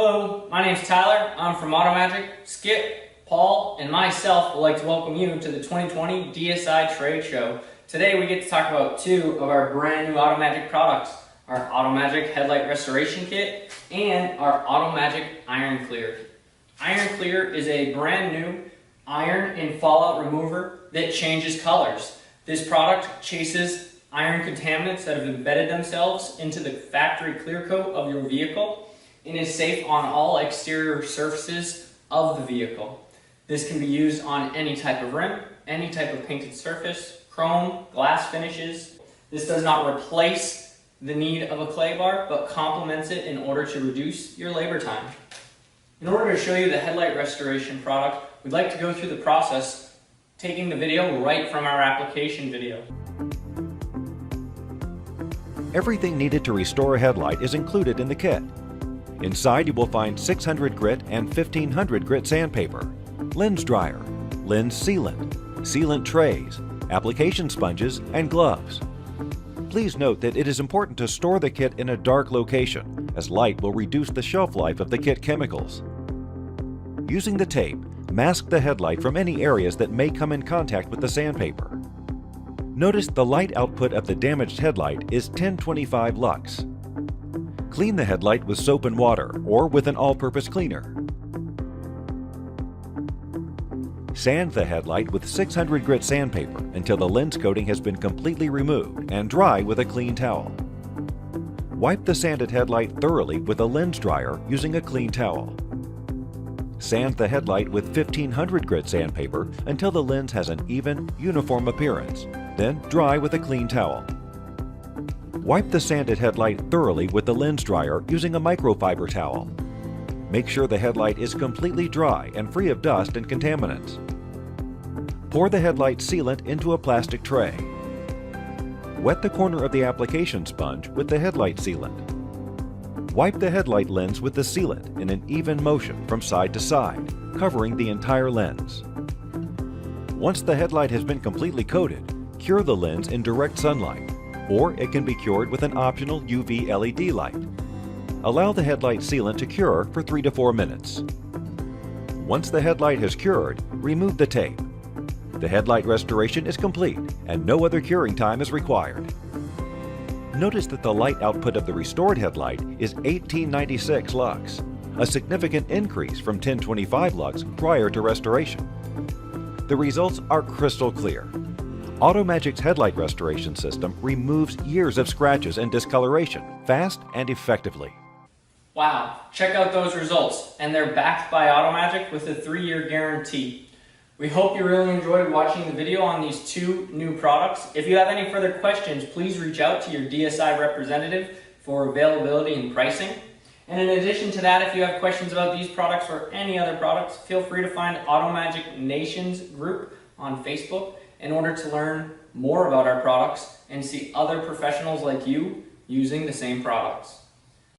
Hello, my name is Tyler. I'm from AutoMagic. Skip, Paul, and myself would like to welcome you to the 2020 DSI Trade Show. Today we get to talk about two of our brand new AutoMagic products, our AutoMagic Headlight Restoration Kit and our AutoMagic Iron Clear. Iron Clear is a brand new iron and fallout remover that changes colors. This product chases iron contaminants that have embedded themselves into the factory clear coat of your vehicle and is safe on all exterior surfaces of the vehicle. This can be used on any type of rim, any type of painted surface, chrome, glass finishes. This does not replace the need of a clay bar, but complements it in order to reduce your labor time. In order to show you the headlight restoration product, we'd like to go through the process, taking the video right from our application video. Everything needed to restore a headlight is included in the kit. Inside you will find 600 grit and 1500 grit sandpaper, lens dryer, lens sealant, sealant trays, application sponges, and gloves. Please note that it is important to store the kit in a dark location, as light will reduce the shelf life of the kit chemicals. Using the tape, mask the headlight from any areas that may come in contact with the sandpaper. Notice the light output of the damaged headlight is 1025 lux. Clean the headlight with soap and water or with an all-purpose cleaner. Sand the headlight with 600 grit sandpaper until the lens coating has been completely removed and dry with a clean towel. Wipe the sanded headlight thoroughly with a lens dryer using a clean towel. Sand the headlight with 1500 grit sandpaper until the lens has an even, uniform appearance. Then dry with a clean towel. Wipe the sanded headlight thoroughly with the lens dryer using a microfiber towel. Make sure the headlight is completely dry and free of dust and contaminants. Pour the headlight sealant into a plastic tray. Wet the corner of the application sponge with the headlight sealant. Wipe the headlight lens with the sealant in an even motion from side to side, covering the entire lens. Once the headlight has been completely coated, cure the lens in direct sunlight, or it can be cured with an optional UV LED light. Allow the headlight sealant to cure for 3 to 4 minutes. Once the headlight has cured, remove the tape. The headlight restoration is complete and no other curing time is required. Notice that the light output of the restored headlight is 1896 lux, a significant increase from 1025 lux prior to restoration. The results are crystal clear. AutoMagic's headlight restoration system removes years of scratches and discoloration fast and effectively. Wow, check out those results, and they're backed by AutoMagic with a 3-year guarantee. We hope you really enjoyed watching the video on these two new products. If you have any further questions, please reach out to your DSI representative for availability and pricing. And in addition to that, if you have questions about these products or any other products, feel free to find AutoMagic Nations group on Facebook in order to learn more about our products and see other professionals like you using the same products.